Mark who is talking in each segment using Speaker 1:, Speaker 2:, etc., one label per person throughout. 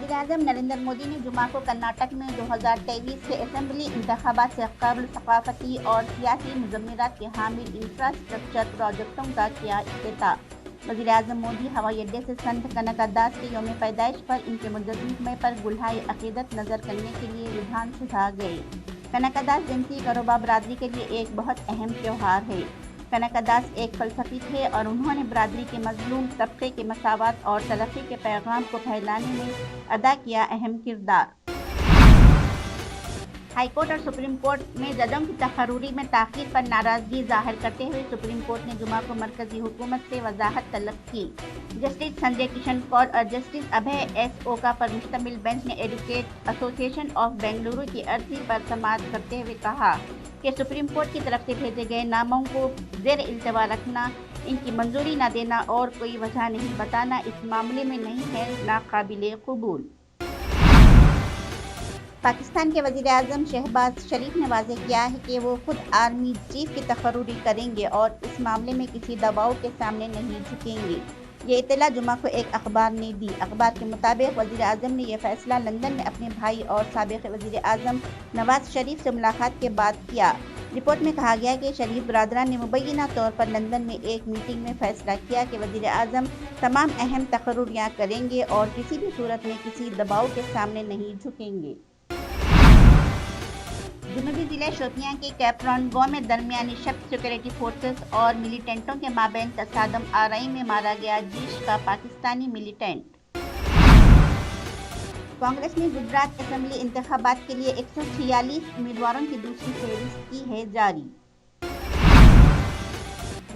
Speaker 1: वज़ीर-ए-आज़म नरेंद्र मोदी ने जुमा को कर्नाटक में 2023 के असेंबली इंतखाबात से कबल सकाफती और सियासी मुज़म्मिरात के हामिल इंफ्रास्ट्रक्चर प्रोजेक्टों का किया इफ्तिताह। वज़ीर-ए-आज़म मोदी हवाई अड्डे से संत कनकदास के यौम पैदाइश पर इनके मुजद्दिद पर गुल्हाए अक़ीदत नज़र करने के लिए विधानसभा गए। कनकदास जयंती करोबा बरादरी के लिए एक बहुत अहम त्यौहार है। कनकदास एक फ़लसफ़ी थे और उन्होंने बरादरी के मज़लूम तबके के मसावत और तरक्की के पैगाम को फैलाने में अदा किया अहम किरदार। हाई कोर्ट और सुप्रीम कोर्ट में जजों की तकर्री में ताख़ीर पर नाराज़गी ज़ाहिर करते हुए सुप्रीम कोर्ट ने जुमा को मरकज़ी हुकूमत से वज़ाहत तलब की। जस्टिस संजय किशन कौल और जस्टिस अभय एस ओका पर मुश्तमिल बेंच ने एडवोकेट एसोसिएशन ऑफ बेंगलुरु की अर्जी पर समाअत करते हुए कहा कि सुप्रीम कोर्ट की तरफ से भेजे गए नामों को ज़ेर इल्तवा रखना, इनकी मंजूरी न देना और कोई वजह नहीं बताना इस मामले में नहीं है नाकाबिले कबूल। पाकिस्तान के वज़ीर-ए-आज़म शहबाज शरीफ ने वाज़ेह किया है कि वो खुद आर्मी चीफ की तकर्री करेंगे और इस मामले में किसी दबाव के सामने नहीं झुकेंगे। ये इत्तला जुमा को एक अखबार ने दी। अखबार के मुताबिक वज़ीर-ए-आज़म ने यह फैसला लंदन में अपने भाई और साबिक़ वज़ीर-ए-आज़म नवाज शरीफ से मुलाकात के बाद किया। रिपोर्ट में कहा गया कि शरीफ बरादरान ने मुबैना तौर पर लंदन में एक मीटिंग में फैसला किया कि वज़ीर-ए-आज़म तमाम अहम तकर्रियाँ करेंगे और किसी भी सूरत में किसी दबाव के सामने नहीं झुकेंगे। जनूबी ज़िले शोपियां के कैपरॉन गांव में दरमियानी शख्स सिक्योरिटी फोर्सेस और मिलिटेंटों के माबैन तसादम आरई में मारा गया जीश का पाकिस्तानी मिलिटेंट। कांग्रेस ने गुजरात असेंबली इंतखाबात के लिए 146 उम्मीदवारों की दूसरी फहरिस्त की है जारी।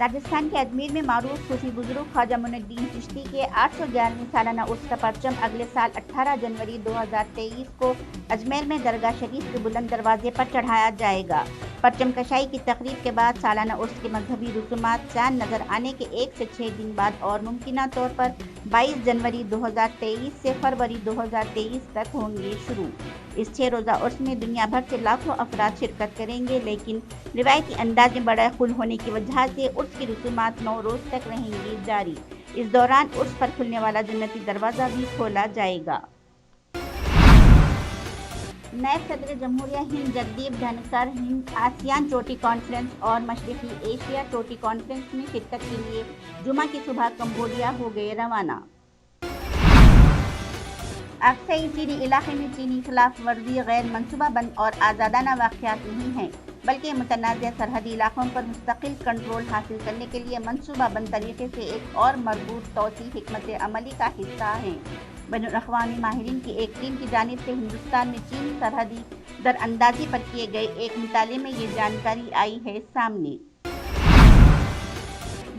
Speaker 1: राजस्थान के अजमेर में मारूफ सूफी बुजुर्ग ख्वाजा मुइनुद्दीन चिश्ती के 811वीं सालाना उर्स का परचम अगले साल 18 जनवरी 2023 को अजमेर में दरगाह शरीफ के बुलंद दरवाजे पर चढ़ाया जाएगा। परचम कशाई की तकरीब के बाद सालाना उर्स के मजहबी रसूमात चांद नजर आने के 1 से 6 दिन बाद और मुमकिना तौर पर 22 जनवरी 2023 से फरवरी 2023 तक होंगे शुरू। इस 6 रोज़ा उर्स में दुनिया भर से लाखों अफराद शिरकत करेंगे, लेकिन रिवायती अंदाज में बड़ा खुल होने की वजह से उर्स की रसूमात 9 रोज़ तक रहेंगी जारी। इस दौरान उर्स पर खुलने वाला जन्नती दरवाज़ा भी खोला जाएगा। नायब सदर जमहूरिया हिंद जगदीप धनखड़ हिंद आसियान चोटी कॉन्फ्रेंस और मशरक़ी एशिया चोटी कॉन्फ्रेंस में शिरकत के लिए जुमा की सुबह कंबोडिया हो गए रवाना। अक्सई चीनी इलाके में चीनी खिलाफ वर्जी गैर मनसूबा बंद और आज़ादाना वाक़यात नहीं हैं, बल्कि मुतनाज़ सरहदी इलाकों पर मुस्तकिल कंट्रोल हासिल करने के लिए मनसूबा बंद तरीके से एक और मरबूत तौसी हिकमत अमली का हिस्सा है। बैनुल-अक़वामी माहिरीन की एक टीम की जानिब से हिंदुस्तान में चीनी सरहदी दरअंदाजी पर किए गए एक मुताले में ये जानकारी आई है सामने।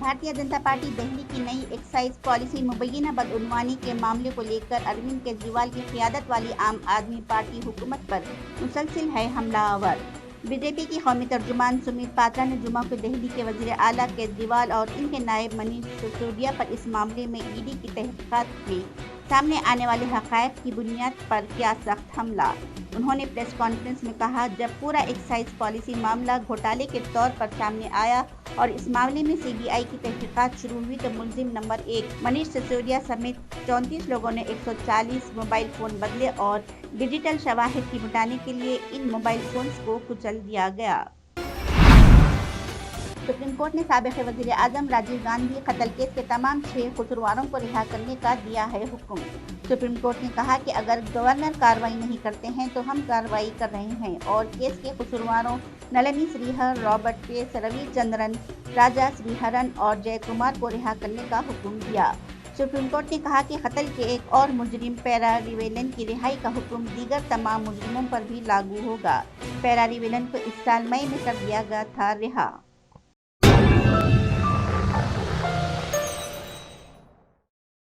Speaker 1: भारतीय जनता पार्टी दिल्ली की नई एक्साइज पॉलिसी मुबैना बदउनवानी के मामले को लेकर अरविंद केजरीवाल की क़ियादत वाली आम आदमी पार्टी हुकूमत पर मुसलसिल है हमलावर। बीजेपी की कौमी तर्जुमान सुमित पात्रा ने जुमा को दिल्ली के वज़ीर आला केजरीवाल और इनके नायब मनीष सिसोदिया पर इस मामले में ईडी की तहक़ीक़ात में सामने आने वाले हक़ाइक़ की बुनियाद पर किया सख्त हमला। उन्होंने प्रेस कॉन्फ्रेंस में कहा, जब पूरा एक्साइज पॉलिसी मामला घोटाले के तौर पर सामने आया और इस मामले में सीबीआई की तहक़ीक़ात शुरू हुई तो मुलजिम नंबर 1 मनीष सिसोदिया समेत 34 लोगों ने 140 मोबाइल फ़ोन बदले और डिजिटल शवाहिद की मिटाने के लिए इन मोबाइल फ़ोन्स को कुचल दिया गया। सुप्रीम कोर्ट ने साबिक़ वज़ीर-ए-आज़म राजीव गांधी कत्ल केस के तमाम 6 कसूरवारों को रिहा करने का दिया है हुक्म। सुप्रीम कोर्ट ने कहा कि अगर गवर्नर कार्रवाई नहीं करते हैं तो हम कार्रवाई कर रहे हैं और केस के कसूरवारों नलिनी श्रीहर, रॉबर्ट पेस, रविचंद्रन, राजा श्रीहरन और जय कुमार को रिहा करने का हुक्म दिया। सुप्रीम कोर्ट ने कहा कि कत्ल के एक और मुजरिम पैरा रिवेलन की रिहाई का हुक्म दीगर तमाम मुजरिमों पर भी लागू होगा। पैरा रिवेलन को इस साल मई में कर दिया गया था रिहा।